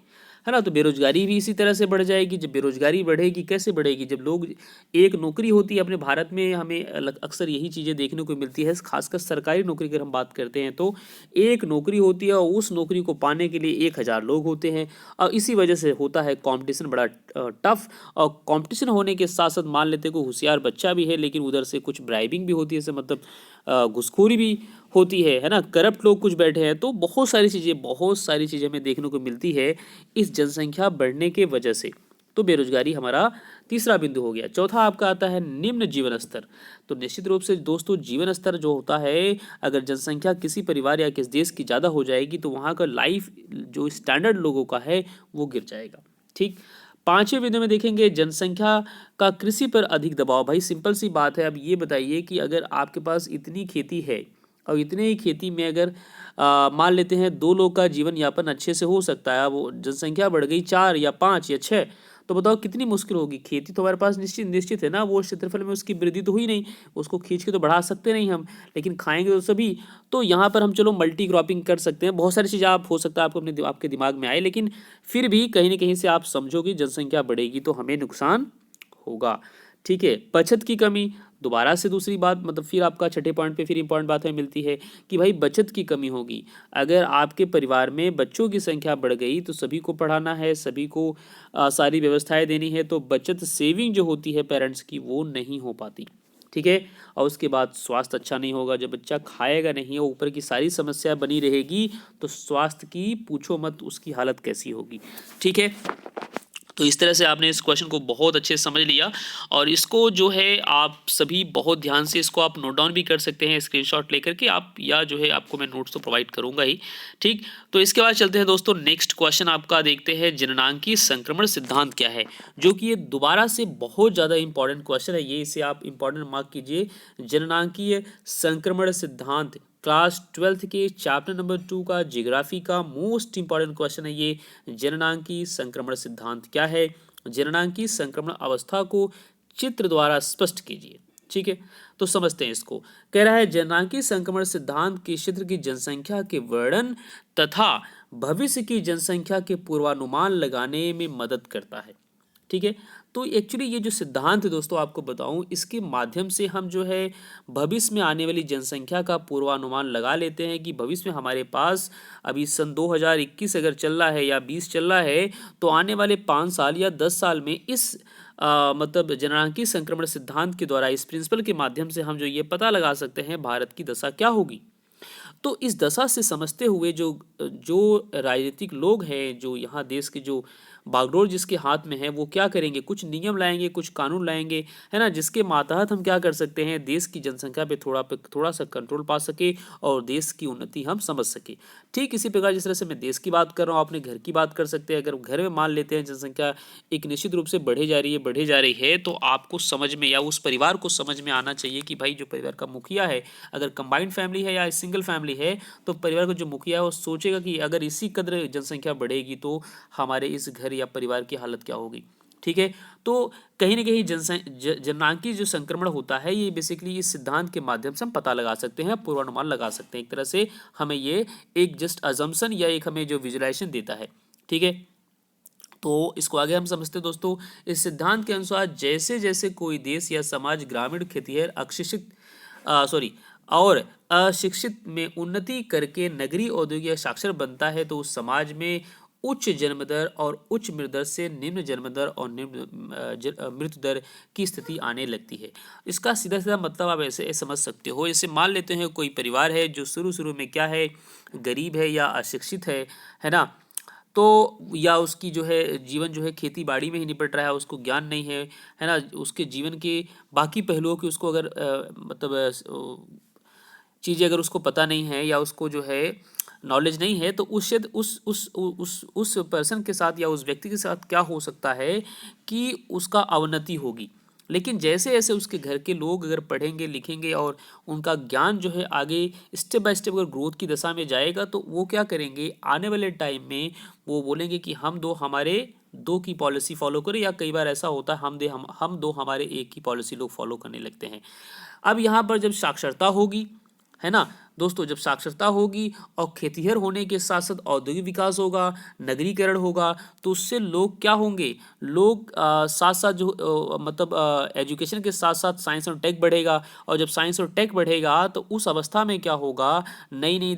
है ना। तो बेरोजगारी भी इसी तरह से बढ़ जाएगी। जब बेरोजगारी बढ़ेगी, कैसे बढ़ेगी? जब लोग, एक नौकरी होती है अपने भारत में, हमें अक्सर यही चीज़ें देखने को मिलती है, खासकर सरकारी नौकरी अगर हम बात करते हैं तो एक नौकरी होती है और उस नौकरी को पाने के लिए 1000 लोग होते हैं। और इसी वजह से होता है कंपटीशन बड़ा टफ। और कंपटीशन होने के साथ साथ मान लेते हैं कोई होशियार बच्चा भी है, लेकिन उधर से कुछ ब्राइबिंग भी होती है, जैसे मतलब घुसखोरी भी होती है ना। करप्ट लोग कुछ बैठे हैं। तो बहुत सारी चीज़ें हमें देखने को मिलती है इस जनसंख्या बढ़ने के वजह से। तो बेरोजगारी हमारा तीसरा बिंदु हो गया। चौथा आपका आता है निम्न जीवन स्तर। तो निश्चित रूप से दोस्तों, जीवन स्तर जो होता है, अगर जनसंख्या किसी परिवार या किस देश की ज़्यादा हो जाएगी तो वहाँ का लाइफ जो स्टैंडर्ड लोगों का है वो गिर जाएगा। ठीक, पांचवें बिंदु में देखेंगे जनसंख्या का कृषि पर अधिक दबाव। भाई सिंपल सी बात है, अब ये बताइए कि अगर आपके पास इतनी खेती है और इतने ही खेती में अगर मान लेते हैं 2 लोग का जीवन यापन अच्छे से हो सकता है, वो जनसंख्या बढ़ गई 4 या 5 या 6, तो बताओ कितनी मुश्किल होगी। खेती तो हमारे पास निश्चित है ना, वो क्षेत्रफल में उसकी वृद्धि तो हुई नहीं, उसको खींच के तो बढ़ा सकते नहीं हम, लेकिन खाएंगे तो सभी। तो यहाँ पर हम चलो मल्टी क्रॉपिंग कर सकते हैं, बहुत सारी चीज़ें आप हो सकता है आपको आपके दिमाग में आए, लेकिन फिर भी कहीं ना कहीं से आप समझो कि जनसंख्या बढ़ेगी तो हमें नुकसान होगा। ठीक है, बचत की कमी। दोबारा से दूसरी बात, मतलब फिर आपका छठे पॉइंट पे फिर इंपॉर्टेंट बात हमें मिलती है कि भाई बचत की कमी होगी। अगर आपके परिवार में बच्चों की संख्या बढ़ गई तो सभी को पढ़ाना है, सभी को सारी व्यवस्थाएं देनी है, तो बचत सेविंग जो होती है पेरेंट्स की वो नहीं हो पाती। ठीक है। और उसके बाद स्वास्थ्य अच्छा नहीं होगा, जब बच्चा खाएगा नहीं और ऊपर की सारी समस्या बनी रहेगी तो स्वास्थ्य की पूछो मत उसकी हालत कैसी होगी। ठीक है, तो इस तरह से आपने इस क्वेश्चन को बहुत अच्छे से समझ लिया और इसको जो है आप सभी बहुत ध्यान से इसको आप नोट डाउन भी कर सकते हैं स्क्रीनशॉट लेकर के आप, या जो है आपको मैं नोट्स तो प्रोवाइड करूंगा ही। ठीक, तो इसके बाद चलते हैं दोस्तों, नेक्स्ट क्वेश्चन आपका देखते हैं, जननांगी संक्रमण सिद्धांत क्या है, जो कि ये दोबारा से बहुत ज़्यादा इंपॉर्टेंट क्वेश्चन है, ये इसे आप इंपॉर्टेंट मार्क कीजिए। जननांगीय संक्रमण सिद्धांत क्लास 12th के चैप्टर नंबर 2 का जियोग्राफी का मोस्ट इंपॉर्टेंट क्वेश्चन है ये। जननांगी संक्रमण सिद्धांत क्या है, जननांगी संक्रमण अवस्था को चित्र द्वारा स्पष्ट कीजिए। ठीक है, तो समझते हैं इसको। कह रहा है जननांगी संक्रमण सिद्धांत के क्षेत्र की जनसंख्या के वर्णन तथा भविष्य की जनसंख्या के पूर्वानुमान लगाने में मदद करता है। ठीक है, तो एक्चुअली ये जो सिद्धांत है दोस्तों आपको बताऊं, इसके माध्यम से हम जो है भविष्य में आने वाली जनसंख्या का पूर्वानुमान लगा लेते हैं कि भविष्य में हमारे पास अभी सन 2021 अगर चल रहा है या 20 चल रहा है, तो आने वाले 5 साल या 10 साल में इस मतलब जननांगी संक्रमण सिद्धांत के द्वारा, इस प्रिंसिपल के माध्यम से हम जो ये पता लगा सकते हैं भारत की दशा क्या होगी। तो इस दशा से समझते हुए जो जो राजनीतिक लोग हैं, जो यहाँ देश के जो बागडोर जिसके हाथ में है, वो क्या करेंगे, कुछ नियम लाएंगे, कुछ कानून लाएंगे, है ना, जिसके मातहत हम क्या कर सकते हैं, देश की जनसंख्या पे थोड़ा सा कंट्रोल पा सके और देश की उन्नति हम समझ सके। ठीक इसी प्रकार जिस तरह से मैं देश की बात कर रहा हूँ, अपने घर की बात कर सकते हैं। अगर घर में मान लेते हैं जनसंख्या एक निश्चित रूप से बढ़े जा रही है, तो आपको समझ में या उस परिवार को समझ में आना चाहिए कि भाई जो परिवार का मुखिया है, अगर कंबाइंड फैमिली है या सिंगल फैमिली है, तो परिवार का जो मुखिया है वो सोचेगा कि अगर इसी कदर जनसंख्या बढ़ेगी तो हमारे इस घर या परिवार की हालत क्या होगी। ठीक है, तो कहीं ना कहीं जननांगी जो संक्रमण होता है, ये बेसिकली इस सिद्धांत के माध्यम से हम पता लगा सकते हैं, पूर्वानुमान लगा सकते हैं। एक तरह से हमें ये एक जस्ट अजम्पशन या एक हमें जो विजुलाइजेशन देता है। ठीक है, तो इसको आगे हम समझते हैं दोस्तों। इस सिद्धांत के अनुसार जैसे जैसे कोई देश या समाज ग्रामीण खेतिहर और अशिक्षित में उन्नति करके नगरीय औद्योगिक साक्षर बनता है, तो उस समाज में उच्च जन्म दर और उच्च मृत्यु दर से निम्न जन्म दर और निम्न मृत्यु दर की स्थिति आने लगती है। इसका सीधा सीधा मतलब आप ऐसे समझ सकते हो, जैसे मान लेते हैं कोई परिवार है जो शुरू शुरू में क्या है, गरीब है या अशिक्षित है ना, तो या उसकी जो है जीवन जो है खेती बाड़ी में ही निपट रहा है, उसको ज्ञान नहीं है ना, उसके जीवन के बाकी पहलुओं की उसको अगर चीज़ें अगर उसको पता नहीं है या उसको जो है नॉलेज नहीं है, तो उस क्षेत्र उस पर्सन के साथ या उस व्यक्ति के साथ क्या हो सकता है कि उसका अवनति होगी। लेकिन जैसे जैसे उसके घर के लोग अगर पढ़ेंगे लिखेंगे और उनका ज्ञान जो है आगे स्टेप बाय स्टेप अगर ग्रोथ की दशा में जाएगा, तो वो क्या करेंगे, आने वाले टाइम में वो बोलेंगे कि हमारे दो की पॉलिसी फॉलो करें, या कई बार ऐसा होता है हम दो हमारे एक की पॉलिसी लोग फॉलो करने लगते हैं। अब यहाँ पर जब साक्षरता होगी, है ना दोस्तों, जब साक्षरता होगी और खेतीहर होने के साथ साथ औद्योगिक विकास होगा, नगरीकरण होगा, तो उससे लोग क्या होंगे, लोग साथ साथ जो मतलब एजुकेशन के साथ साथ साइंस और टेक बढ़ेगा, और जब साइंस और टेक बढ़ेगा तो उस अवस्था में क्या होगा, नई नई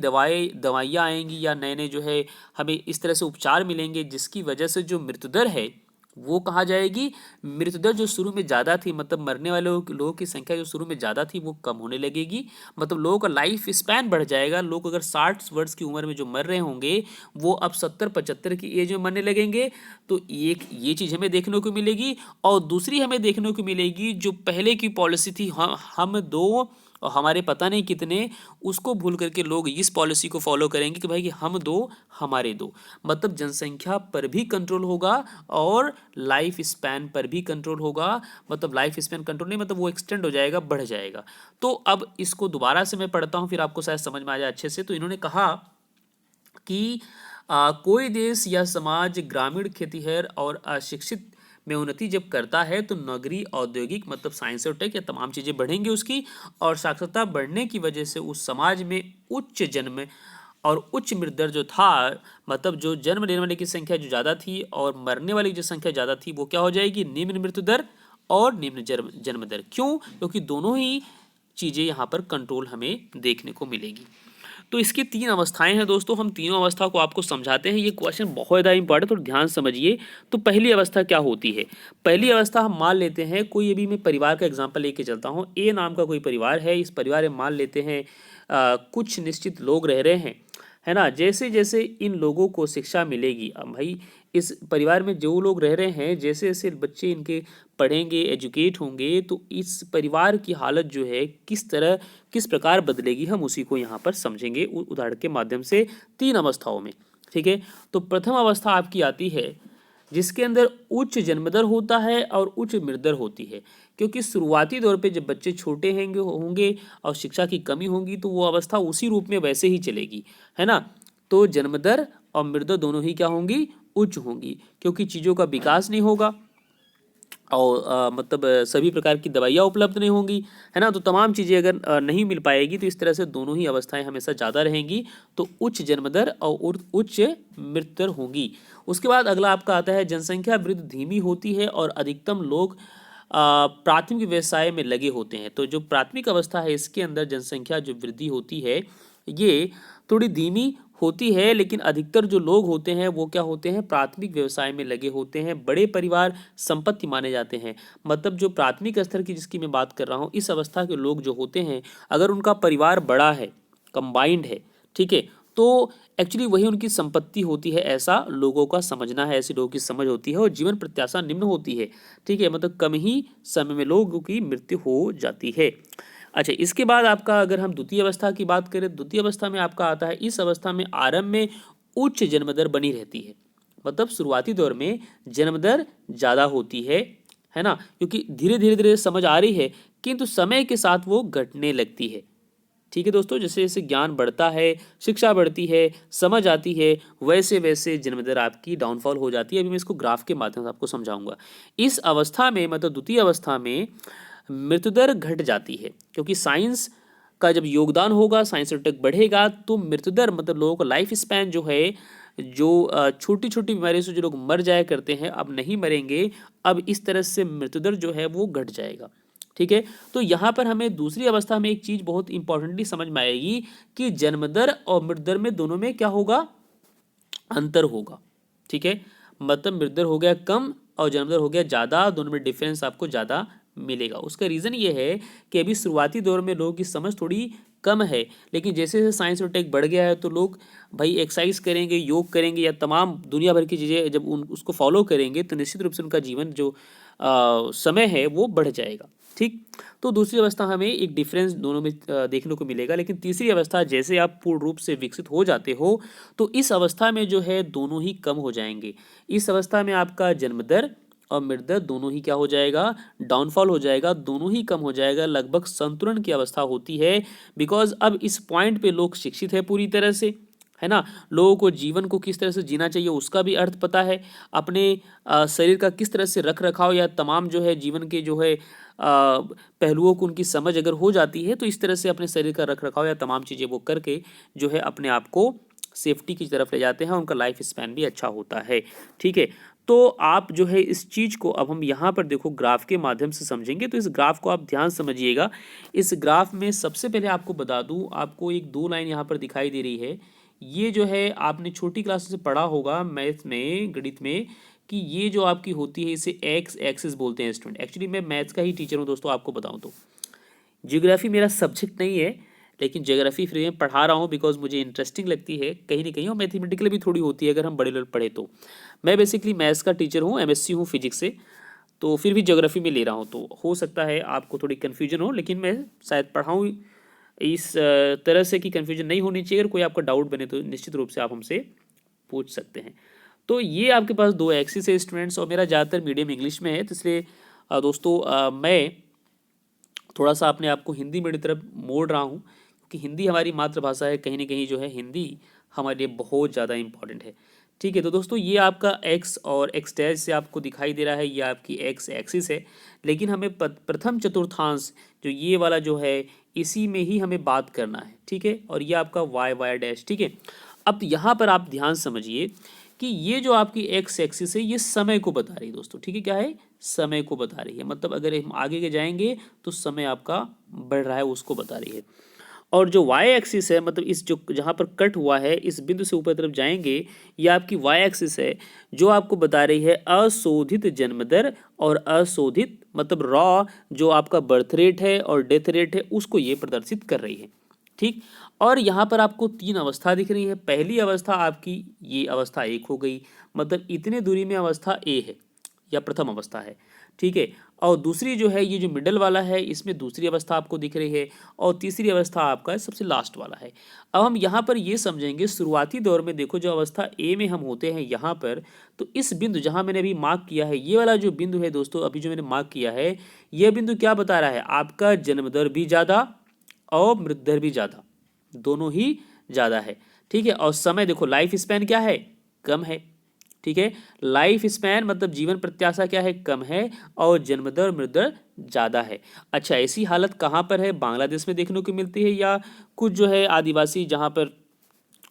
दवाइयाँ आएंगी या नए नए जो है हमें इस तरह से उपचार मिलेंगे, जिसकी वजह से जो मृत्यु दर है वो कहाँ जाएगी, मृत्यु दर जो शुरू में ज़्यादा थी, मतलब मरने वाले लोगों की संख्या जो शुरू में ज़्यादा थी वो कम होने लगेगी, मतलब लोगों का लाइफ स्पैन बढ़ जाएगा। लोग अगर 60 वर्ष की उम्र में जो मर रहे होंगे, वो अब 70-75 की एज में मरने लगेंगे। तो एक ये चीज़ हमें देखने को मिलेगी, और दूसरी हमें देखने को मिलेगी जो पहले की पॉलिसी थी, हम दो और हमारे पता नहीं कितने, उसको भूल करके लोग इस पॉलिसी को फॉलो करेंगे कि भाई कि हम दो हमारे दो, मतलब जनसंख्या पर भी कंट्रोल होगा और लाइफ स्पैन पर भी कंट्रोल होगा। मतलब लाइफ स्पैन कंट्रोल नहीं, मतलब वो एक्सटेंड हो जाएगा, बढ़ जाएगा। तो अब इसको दोबारा से मैं पढ़ता हूँ, फिर आपको शायद समझ में आ जाए अच्छे से। तो इन्होंने कहा कि कोई देश या समाज ग्रामीण खेतीहर और अशिक्षित में उन्नति जब करता है, तो नगरीय औद्योगिक मतलब साइंस और टेक या तमाम चीज़ें बढ़ेंगी उसकी, और साक्षरता बढ़ने की वजह से उस समाज में उच्च जन्म और उच्च मृत्यु दर जो था, मतलब जो जन्म लेने वाले की संख्या जो ज़्यादा थी और मरने वाली जो संख्या ज़्यादा थी, वो क्या हो जाएगी, निम्न मृत्यु दर और निम्न जन्म दर। क्यों? क्योंकि दोनों ही चीज़ें यहाँ पर कंट्रोल हमें देखने को मिलेगी। तो इसकी 3 अवस्थाएं हैं दोस्तों, हम तीनों अवस्था को आपको समझाते हैं। ये क्वेश्चन बहुत ज़्यादा इंपॉर्टेंट, तो ध्यान समझिए। तो पहली अवस्था क्या होती है? पहली अवस्था हम मान लेते हैं, कोई अभी मैं परिवार का एग्जांपल लेके चलता हूँ। ए नाम का कोई परिवार है, इस परिवार में मान लेते हैं कुछ निश्चित लोग रह रहे हैं, है ना। जैसे जैसे इन लोगों को शिक्षा मिलेगी, अब भाई इस परिवार में जो लोग रह रहे हैं, जैसे जैसे बच्चे इनके पढ़ेंगे, एजुकेट होंगे, तो इस परिवार की हालत जो है किस प्रकार बदलेगी, हम उसी को यहाँ पर समझेंगे उदाहरण के माध्यम से 3 अवस्थाओं में। ठीक है, तो प्रथम अवस्था आपकी आती है जिसके अंदर उच्च जन्मदर होता है और उच्च मृदर होती है, क्योंकि शुरुआती दौर पे जब बच्चे छोटे होंगे और शिक्षा की कमी होगी, तो वो अवस्था उसी रूप में वैसे ही चलेगी, है ना। तो जन्मदर और मृदर दोनों ही क्या होंगी? उच्च होंगी, क्योंकि चीज़ों का विकास नहीं होगा और मतलब सभी प्रकार की दवाइयाँ उपलब्ध नहीं होंगी, है ना। तो तमाम चीज़ें अगर नहीं मिल पाएगी, तो इस तरह से दोनों ही अवस्थाएं हमेशा ज़्यादा रहेंगी, तो उच्च जन्मदर और उच्च मृत्यु दर होंगी। उसके बाद अगला आपका आता है जनसंख्या वृद्धि धीमी होती है और अधिकतम लोग प्राथमिक व्यवसाय में लगे होते हैं। तो जो प्राथमिक अवस्था है, इसके अंदर जनसंख्या जो वृद्धि होती है, ये थोड़ी धीमी होती है, लेकिन अधिकतर जो लोग होते हैं वो क्या होते हैं? प्राथमिक व्यवसाय में लगे होते हैं। बड़े परिवार संपत्ति माने जाते हैं। मतलब जो प्राथमिक स्तर की जिसकी मैं बात कर रहा हूँ, इस अवस्था के लोग जो होते हैं, अगर उनका परिवार बड़ा है, कंबाइंड है, ठीक है, तो एक्चुअली वही उनकी संपत्ति होती है, ऐसा लोगों का समझना है, ऐसे लोगों की समझ होती है। और जीवन प्रत्याशा निम्न होती है, ठीक है, मतलब कम ही समय में लोगों की मृत्यु हो जाती है। अच्छा, इसके बाद आपका अगर हम द्वितीय अवस्था की बात करें, द्वितीय अवस्था में आपका आता है, इस अवस्था में आरंभ में उच्च जन्म दर बनी रहती है। मतलब शुरुआती दौर में जन्म दर ज़्यादा होती है ना, क्योंकि धीरे धीरे धीरे समझ आ रही है, किंतु समय के साथ वो घटने लगती है। ठीक है दोस्तों, जैसे जैसे ज्ञान बढ़ता है, शिक्षा बढ़ती है, समझ आती है, वैसे वैसे जन्म दर आपकी डाउनफॉल हो जाती है। अभी मैं इसको ग्राफ के माध्यम से आपको समझाऊंगा। इस अवस्था में, मतलब द्वितीय अवस्था में मृत्यु दर घट जाती है, क्योंकि साइंस का जब योगदान होगा, साइंस टेक बढ़ेगा, तो मृत्यु दर मतलब लोगों का लाइफ स्पैन जो है, जो छोटी छोटी बीमारियों से जो लोग मर जाया करते हैं, अब नहीं मरेंगे। अब इस तरह से मृत्यु दर जो है वो घट जाएगा। ठीक है, तो यहाँ पर हमें दूसरी अवस्था में एक चीज बहुत इंपॉर्टेंटली समझ में आएगी कि जन्म दर और मृत्यु दर में दोनों में क्या होगा? अंतर होगा। ठीक है, मतलब मृत्यु दर हो गया कम और जन्म दर हो गया ज़्यादा, दोनों में डिफरेंस आपको ज़्यादा मिलेगा। उसका रीज़न ये है कि अभी शुरुआती दौर में लोगों की समझ थोड़ी कम है, लेकिन जैसे जैसे साइंस और टेक बढ़ गया है, तो लोग भाई एक्सरसाइज करेंगे, योग करेंगे, या तमाम दुनिया भर की चीज़ें जब उसको फॉलो करेंगे, तो निश्चित रूप से उनका जीवन जो समय है वो बढ़ जाएगा। ठीक, तो दूसरी अवस्था हमें एक डिफरेंस दोनों में देखने को मिलेगा। लेकिन तीसरी अवस्था, जैसे आप पूर्ण रूप से विकसित हो जाते हो, तो इस अवस्था में जो है दोनों ही कम हो जाएंगे। इस अवस्था में आपका जन्म दर और मृत्यु दर दोनों ही क्या हो जाएगा? डाउनफॉल हो जाएगा, दोनों ही कम हो जाएगा, लगभग संतुलन की अवस्था होती है। बिकॉज अब इस पॉइंट पे लोग शिक्षित है पूरी तरह से, है ना। लोगों को जीवन को किस तरह से जीना चाहिए उसका भी अर्थ पता है, अपने शरीर का किस तरह से रख रखाव या तमाम जो है जीवन के जो है पहलुओं को उनकी समझ अगर हो जाती है, तो इस तरह से अपने शरीर का रख रखाव या तमाम चीज़ें वो करके जो है अपने आप को सेफ्टी की तरफ ले जाते हैं, उनका लाइफ स्पैन भी अच्छा होता है। ठीक है, तो आप जो है इस चीज़ को अब हम यहाँ पर देखो ग्राफ के माध्यम से समझेंगे। तो इस ग्राफ को आप ध्यान समझिएगा। इस ग्राफ में सबसे पहले आपको बता दूँ, आपको एक 2 लाइन यहाँ पर दिखाई दे रही है। ये जो है आपने छोटी क्लास से पढ़ा होगा मैथ में, गणित में, कि ये जो आपकी होती है इसे एक्स एक्सिस बोलते हैं स्टूडेंट। एक्चुअली मैं मैथ्स का ही टीचर हूँ दोस्तों, आपको बताऊँ तो जियोग्राफी मेरा सब्जेक्ट नहीं है, लेकिन ज्योग्राफी फ्री में पढ़ा रहा हूँ बिकॉज मुझे इंटरेस्टिंग लगती है कहीं ना कहीं, और मैथमेटिकल भी थोड़ी होती है अगर हम बड़े लोग पढ़े तो। मैं बेसिकली मैथ्स का टीचर हूँ, एमएससी हूँ फिजिक्स से, तो फिर भी ज्योग्राफी में ले रहा हूँ, तो हो सकता है आपको थोड़ी कन्फ्यूजन हो, लेकिन मैं शायद पढ़ाऊँ इस तरह से कि कन्फ्यूजन नहीं होनी चाहिए। अगर कोई आपका डाउट बने तो निश्चित रूप से आप हमसे पूछ सकते हैं। तो ये आपके पास 2 एक्सिस है स्टूडेंट्स, और मेरा ज़्यादातर मीडियम इंग्लिश में है, तो इसलिए दोस्तों मैं थोड़ा सा अपने आप को हिंदी मीडियम तरफ मोड़ रहा हूँ, क्योंकि हिंदी हमारी मातृभाषा है, कहीं ना कहीं जो है हिंदी हमारे लिए बहुत ज़्यादा इंपॉर्टेंट है। ठीक है, तो दोस्तों ये आपका एक्स और एक्स डैश से आपको दिखाई दे रहा है, ये आपकी एक्स एक्सिस है, लेकिन हमें प्रथम चतुर्थांश जो ये वाला जो है, इसी में ही हमें बात करना है। ठीक है, और ये आपका वाई वाई डैश। ठीक है, अब यहाँ पर आप ध्यान समझिए कि ये जो आपकी एक्स एक्सिस है, ये समय को बता रही है दोस्तों। ठीक है, क्या है? समय को बता रही है, मतलब अगर हम आगे के जाएंगे तो समय आपका बढ़ रहा है, उसको बता रही है। और जो वाई एक्सिस है मतलब इस जो जहाँ पर कट हुआ है इस बिंदु से ऊपर तरफ जाएंगे, ये आपकी वाई एक्सिस है जो आपको बता रही है अशोधित जन्म दर और अशोधित मतलब रॉ जो आपका बर्थ रेट है और डेथ रेट है उसको ये प्रदर्शित कर रही है। ठीक, और यहाँ पर आपको 3 अवस्था दिख रही है। पहली अवस्था आपकी ये अवस्था 1 हो गई, मतलब इतने दूरी में अवस्था ए है या प्रथम अवस्था है। ठीक है, और दूसरी जो है ये जो मिडल वाला है इसमें दूसरी अवस्था आपको दिख रही है, और तीसरी अवस्था आपका सबसे लास्ट वाला है। अब हम यहाँ पर ये समझेंगे शुरुआती दौर में देखो जो अवस्था ए में हम होते हैं यहाँ पर, तो इस बिंदु जहाँ मैंने अभी मार्क किया है ये वाला जो बिंदु है दोस्तों अभी जो मैंने मार्क किया है, यह बिंदु क्या बता रहा है, आपका जन्म दर भी ज़्यादा और मृत्यु दर भी ज़्यादा, दोनों ही ज़्यादा है। ठीक है, और समय देखो लाइफ स्पैन क्या है, कम है। ठीक है, लाइफ स्पैन मतलब जीवन प्रत्याशा क्या है, कम है, और जन्म दर मृत्यु दर ज़्यादा है। अच्छा, ऐसी हालत कहाँ पर है, बांग्लादेश में देखने को मिलती है या कुछ जो है आदिवासी जहाँ पर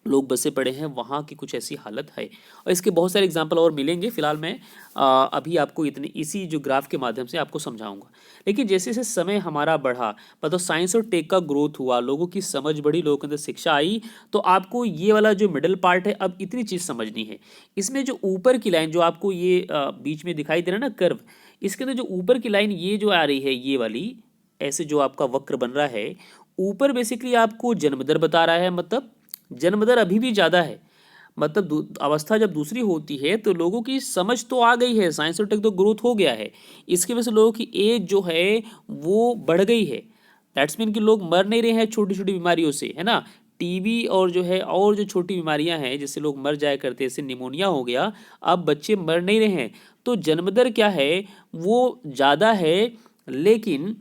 लोग बसे पड़े हैं वहाँ की कुछ ऐसी हालत है, और इसके बहुत सारे एग्जाम्पल और मिलेंगे। फिलहाल मैं अभी आपको इतने इसी जो ग्राफ के माध्यम से आपको समझाऊंगा। लेकिन जैसे जैसे समय हमारा बढ़ा, मतलब साइंस और टेक का ग्रोथ हुआ, लोगों की समझ बढ़ी, लोगों के अंदर शिक्षा आई, तो आपको ये वाला जो मिडल पार्ट है अब इतनी चीज़ समझनी है। इसमें जो ऊपर की लाइन जो आपको ये बीच में दिखाई दे रहा है ना कर्व, इसके अंदर जो ऊपर की लाइन ये जो आ रही है ये वाली, ऐसे जो आपका वक्र बन रहा है ऊपर, बेसिकली आपको जन्म दर बता रहा है, मतलब जन्म दर अभी भी ज़्यादा है। मतलब अवस्था जब दूसरी होती है तो लोगों की समझ तो आ गई है, साइंस और टेक तो ग्रोथ हो गया है, इसकी वजह से लोगों की एज जो है वो बढ़ गई है। दैट्स मीन कि लोग मर नहीं रहे हैं छोटी छोटी बीमारियों से, है ना। टीबी और जो है और जो छोटी बीमारियां हैं जिससे लोग मर जाया करते हैं, जैसे निमोनिया हो गया, अब बच्चे मर नहीं रहे हैं। तो जन्म दर क्या है वो ज़्यादा है, लेकिन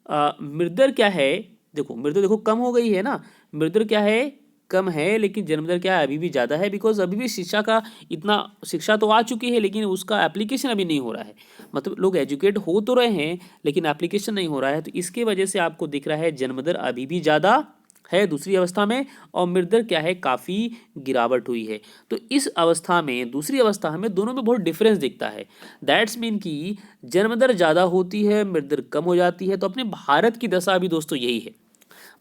मृत्यु दर क्या है, देखो मृत्यु देखो कम हो गई है ना, मृत्यु दर क्या है, कम है, लेकिन जन्म दर क्या है अभी भी ज़्यादा है। बिकॉज अभी भी शिक्षा का इतना, शिक्षा तो आ चुकी है लेकिन उसका एप्लीकेशन अभी नहीं हो रहा है, मतलब लोग एजुकेट हो तो रहे हैं लेकिन एप्लीकेशन नहीं हो रहा है। तो इसके वजह से आपको दिख रहा है जन्म दर अभी भी ज़्यादा है दूसरी अवस्था में, और मृत्यु दर क्या है काफ़ी गिरावट हुई है। तो इस अवस्था में दूसरी अवस्था में दोनों में बहुत डिफरेंस दिखता है। दैट्स मीन कि जन्म दर ज़्यादा होती है मृत्यु दर कम हो जाती है। तो अपने भारत की दशा अभी दोस्तों यही है,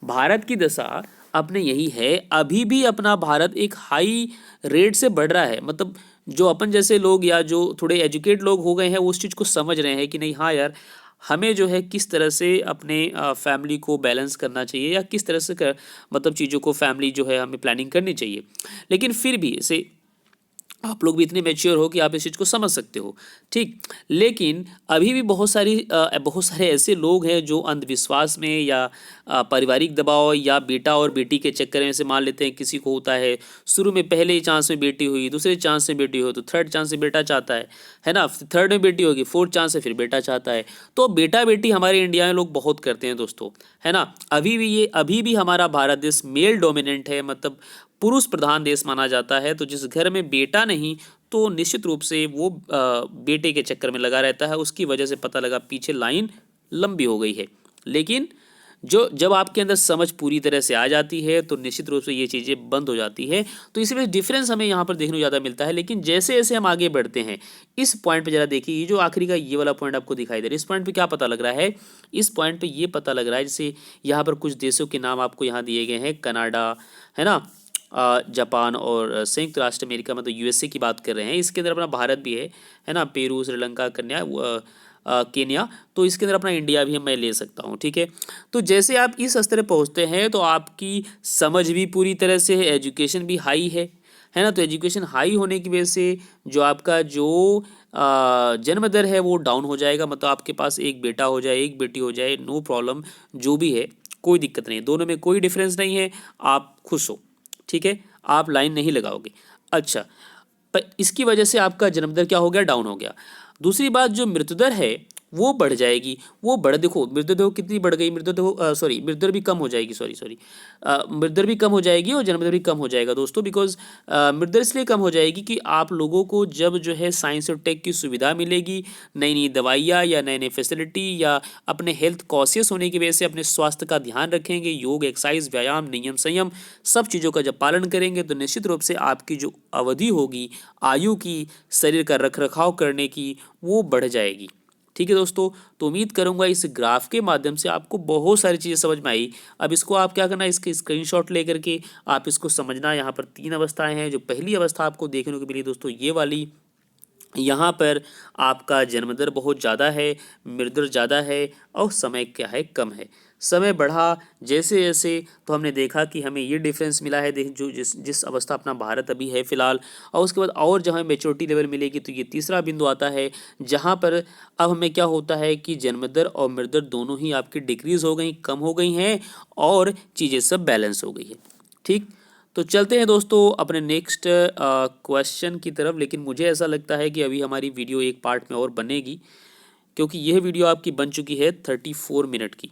भारत की दशा अपने यही है, अभी भी अपना भारत एक हाई रेट से बढ़ रहा है। मतलब जो अपन जैसे लोग या जो थोड़े एजुकेट लोग हो गए हैं वो उस चीज़ को समझ रहे हैं कि नहीं, हाँ यार हमें जो है किस तरह से अपने फैमिली को बैलेंस करना चाहिए, या किस तरह से मतलब चीज़ों को फैमिली जो है हमें प्लानिंग करनी चाहिए। लेकिन फिर भी इसे आप लोग भी इतने मैच्योर हो कि आप इस चीज़ को समझ सकते हो। ठीक, लेकिन अभी भी बहुत सारे ऐसे लोग हैं जो अंधविश्वास में या पारिवारिक दबाव या बेटा और बेटी के चक्कर में से मान लेते हैं। किसी को होता है शुरू में पहले ही चांस में बेटी हुई, दूसरे चांस में बेटी हो तो थर्ड चांस में बेटा चाहता है ना, थर्ड में बेटी होगी, फोर्थ चांस से फिर बेटा चाहता है। तो बेटा बेटी हमारे इंडिया में लोग बहुत करते हैं दोस्तों, है ना। अभी भी हमारा भारत देश मेल डोमिनेंट है, मतलब पुरुष प्रधान देश माना जाता है। तो जिस घर में बेटा नहीं तो निश्चित रूप से वो बेटे के चक्कर में लगा रहता है, उसकी वजह से पता लगा पीछे लाइन लंबी हो गई है। लेकिन जब आपके अंदर समझ पूरी तरह से आ जाती है तो निश्चित रूप से ये चीज़ें बंद हो जाती है। तो इसी वजह डिफरेंस हमें यहाँ पर देखने को ज़्यादा मिलता है। लेकिन जैसे जैसे हम आगे बढ़ते हैं, इस पॉइंट पे ज़रा देखिए, ये जो आखिरी का ये वाला पॉइंट आपको दिखाई दे रहा है, इस पॉइंट पे क्या पता लग रहा है, इस पॉइंट पे ये पता लग रहा है, जैसे यहाँ पर कुछ देशों के नाम आपको यहाँ दिए गए हैं, कनाडा, है ना, जापान और संयुक्त राष्ट्र अमेरिका, मतलब यूएसए की बात कर रहे हैं। इसके अंदर अपना भारत भी है ना, पेरू, श्रीलंका, केन्या। तो इसके अंदर अपना इंडिया भी मैं ले सकता हूँ। ठीक है, तो जैसे आप इस स्तर पर पहुँचते हैं तो आपकी समझ भी पूरी तरह से है, एजुकेशन भी हाई है ना। तो एजुकेशन हाई होने की वजह से जो आपका जो जन्म दर है वो डाउन हो जाएगा। मतलब आपके पास एक बेटा हो जाए एक बेटी हो जाए, नो प्रॉब्लम, जो भी है कोई दिक्कत नहीं, दोनों में कोई डिफरेंस नहीं है, आप खुश हो। ठीक है, आप लाइन नहीं लगाओगे। अच्छा, पर इसकी वजह से आपका जन्म दर क्या हो गया, डाउन हो गया। दूसरी बात, जो मृत्यु दर है वो बढ़ जाएगी, वो देखो मृत्यु दर कितनी बढ़ गई, मृत्यु दर भी कम हो जाएगी, मृत्यु दर भी कम हो जाएगी और जन्म दर भी कम हो जाएगा दोस्तों। बिकॉज मृत्यु दर इसलिए कम हो जाएगी कि आप लोगों को जब जो है साइंस और टेक की सुविधा मिलेगी, नई नई दवाइयाँ या नए नए फैसिलिटी, या अपने हेल्थ कॉन्शियस होने की वजह से अपने स्वास्थ्य का ध्यान रखेंगे, योग, एक्सरसाइज, व्यायाम, नियम, संयम, सब चीज़ों का जब पालन करेंगे तो निश्चित रूप से आपकी जो अवधि होगी आयु की, शरीर का रख रखाव करने की, वो बढ़ जाएगी। ठीक है दोस्तों, तो उम्मीद करूंगा इस ग्राफ के माध्यम से आपको बहुत सारी चीज़ें समझ में आई। अब इसको आप क्या करना, इसके स्क्रीनशॉट लेकर के आप इसको समझना। यहाँ पर 3 अवस्थाएं हैं। जो पहली अवस्था आपको देखने को मिली दोस्तों, ये वाली, यहाँ पर आपका जन्म दर बहुत ज़्यादा है, मृत्यु दर ज़्यादा है और समय क्या है, कम है। समय बढ़ा जैसे जैसे, तो हमने देखा कि हमें ये डिफरेंस मिला है, देख जो जिस जिस अवस्था अपना भारत अभी है फिलहाल। और उसके बाद और जहाँ मेच्योरिटी लेवल मिलेगी तो ये तीसरा बिंदु आता है, जहाँ पर अब हमें क्या होता है कि जन्म दर और मृत्यु दर दोनों ही आपकी डिक्रीज हो गई, कम हो गई हैं और चीज़ें सब बैलेंस हो गई है। ठीक, तो चलते हैं दोस्तों अपने नेक्स्ट क्वेश्चन की तरफ। लेकिन मुझे ऐसा लगता है कि अभी हमारी वीडियो एक पार्ट में और बनेगी, क्योंकि यह वीडियो आपकी बन चुकी है 34 मिनट की।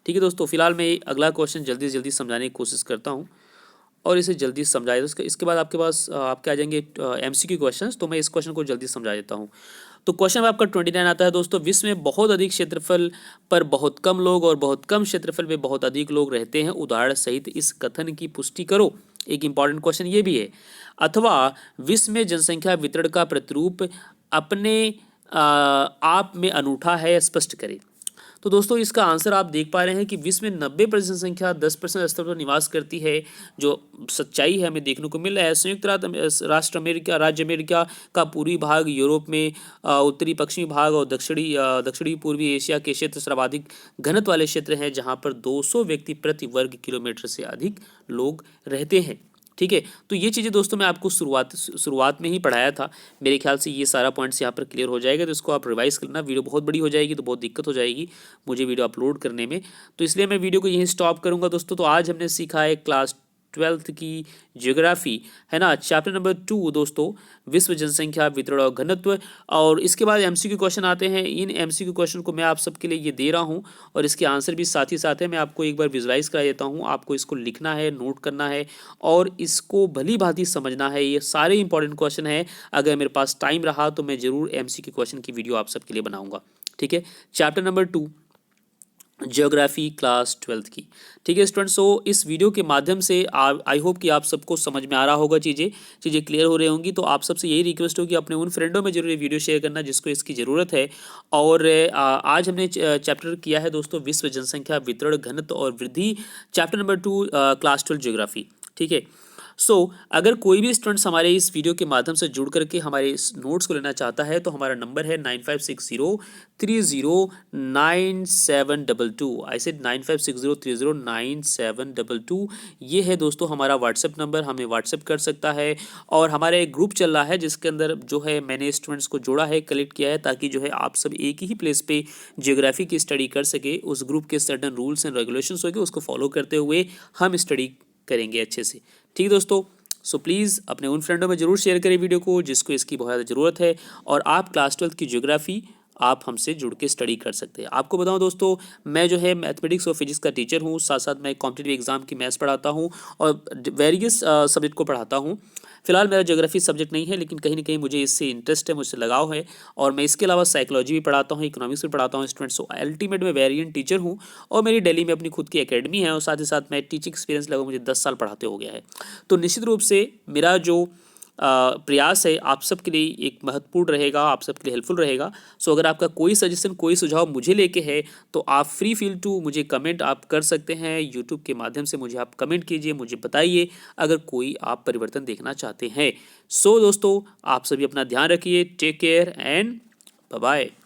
ठीक है दोस्तों, फिलहाल मैं अगला क्वेश्चन जल्दी जल्दी समझाने की कोशिश करता हूँ और इसे जल्दी समझाया। इसके बाद आपके पास आपके आ जाएंगे MCQ क्वेश्चंस, तो मैं इस क्वेश्चन को जल्दी समझा देता हूँ। तो क्वेश्चन में आपका 29 आता है दोस्तों, विश्व में बहुत अधिक क्षेत्रफल पर बहुत कम लोग और बहुत कम क्षेत्रफल में बहुत अधिक लोग रहते हैं, उदाहरण सहित इस कथन की पुष्टि करो। एक इंपॉर्टेंट क्वेश्चन ये भी है। अथवा विश्व में जनसंख्या वितरण का प्रतिरूप अपने आप में अनूठा है, स्पष्ट करें। तो दोस्तों इसका आंसर आप देख पा रहे हैं कि विश्व में 90% संख्या 10% स्तर पर निवास करती है। जो सच्चाई है हमें देखने को मिल रहा है। संयुक्त राष्ट्र अमेरिका, राज्य अमेरिका का पूर्वी भाग, यूरोप में उत्तरी पश्चिमी भाग और दक्षिणी पूर्वी एशिया के क्षेत्र सर्वाधिक घनत्व वाले क्षेत्र हैं, जहां पर 200 व्यक्ति प्रति वर्ग किलोमीटर से अधिक लोग रहते हैं। ठीक है, तो ये चीज़ें दोस्तों मैं आपको शुरुआत में ही पढ़ाया था। मेरे ख्याल से ये सारा पॉइंट्स यहाँ पर क्लियर हो जाएगा, तो इसको आप रिवाइज करना। वीडियो बहुत बड़ी हो जाएगी तो बहुत दिक्कत हो जाएगी मुझे वीडियो अपलोड करने में, तो इसलिए मैं वीडियो को यहीं स्टॉप करूँगा दोस्तों। तो आज हमने सीखा है क्लास 12th की ज्योग्राफी, है ना, चैप्टर नंबर 2 दोस्तों, विश्व जनसंख्या वितरण और घनत्व। और इसके बाद MCQ क्वेश्चन आते हैं। इन MCQ क्वेश्चन को मैं आप सबके लिए ये दे रहा हूँ और इसके आंसर भी साथ ही साथ है। मैं आपको एक बार विजुलाइज करा देता हूँ, आपको इसको लिखना है, नोट करना है और इसको भली भांति समझना है। ये सारे इंपॉर्टेंट क्वेश्चन है। अगर मेरे पास टाइम रहा तो मैं जरूर MCQ क्वेश्चन की वीडियो आप सबके लिए बनाऊंगा। ठीक है, chapter number 2 geography class 12th की। ठीक है स्टूडेंट्स, सो इस वीडियो के माध्यम से आई होप कि आप सबको समझ में आ रहा होगा, चीज़ें क्लियर हो रही होंगी। तो आप सबसे यही रिक्वेस्ट हो कि अपने उन फ्रेंडों में जरूर ये वीडियो शेयर करना जिसको इसकी ज़रूरत है। और आज हमने चैप्टर किया है दोस्तों विश्व जनसंख्या वितरण घनत्व और वृद्धि, चैप्टर नंबर 2 क्लास 12 ज्योग्राफी। ठीक है, सो अगर कोई भी स्टूडेंट्स हमारे इस वीडियो के माध्यम से जुड़ करके हमारे इस नोट्स को लेना चाहता है तो हमारा नंबर है 9560309722। I said 9560309722। ये है दोस्तों हमारा व्हाट्सएप नंबर, हमें व्हाट्सएप कर सकता है। और हमारा एक ग्रुप चल रहा है जिसके अंदर जो है मैंने स्टूडेंट्स को जोड़ा है, कलेक्ट किया है, ताकि जो है आप सब एक ही प्लेस पे जियोग्राफी की स्टडी कर सके। उस ग्रुप के सर्टेन रूल्स एंड रेगुलेशंस होंगे, उसको फॉलो करते हुए हम स्टडी करेंगे अच्छे से। ठीक दोस्तों, सो प्लीज़ अपने उन फ्रेंडों में जरूर शेयर करें वीडियो को जिसको इसकी बहुत ज़्यादा ज़रूरत है। और आप क्लास 12th की ज्योग्राफी आप हमसे जुड़ के स्टडी कर सकते हैं। आपको बताऊं दोस्तों, मैं जो है मैथमेटिक्स और फिजिक्स का टीचर हूं, साथ साथ मैं कॉम्पिटिटिव एग्जाम की मैथ्स पढ़ाता हूं और वेरियस सब्जेक्ट को पढ़ाता हूं। फिलहाल मेरा ज्योग्राफी सब्जेक्ट नहीं है, लेकिन कहीं ना कहीं मुझे इससे इंटरेस्ट है, मुझसे लगाव है। और मैं इसके अलावा साइकोलॉजी भी पढ़ाता हूँ, इकोनॉमिक्स भी पढ़ाता हूँ स्टूडेंट्स। सो अल्टीमेट में वेरिएंट टीचर हूँ और मेरी दिल्ली में अपनी खुद की एकेडमी है और साथ ही साथ मैं टीचिंग एक्सपीरियंस लगा मुझे 10 साल पढ़ाते हो गया है। तो निश्चित रूप से मेरा जो प्रयास है आप सबके लिए एक महत्वपूर्ण रहेगा, आप सबके लिए हेल्पफुल रहेगा। सो अगर आपका कोई सजेशन, कोई सुझाव मुझे लेके है तो आप फ्री फील टू मुझे कमेंट आप कर सकते हैं। यूट्यूब के माध्यम से मुझे आप कमेंट कीजिए, मुझे बताइए अगर कोई आप परिवर्तन देखना चाहते हैं। सो दोस्तों आप सभी अपना ध्यान रखिए, take care and bye bye.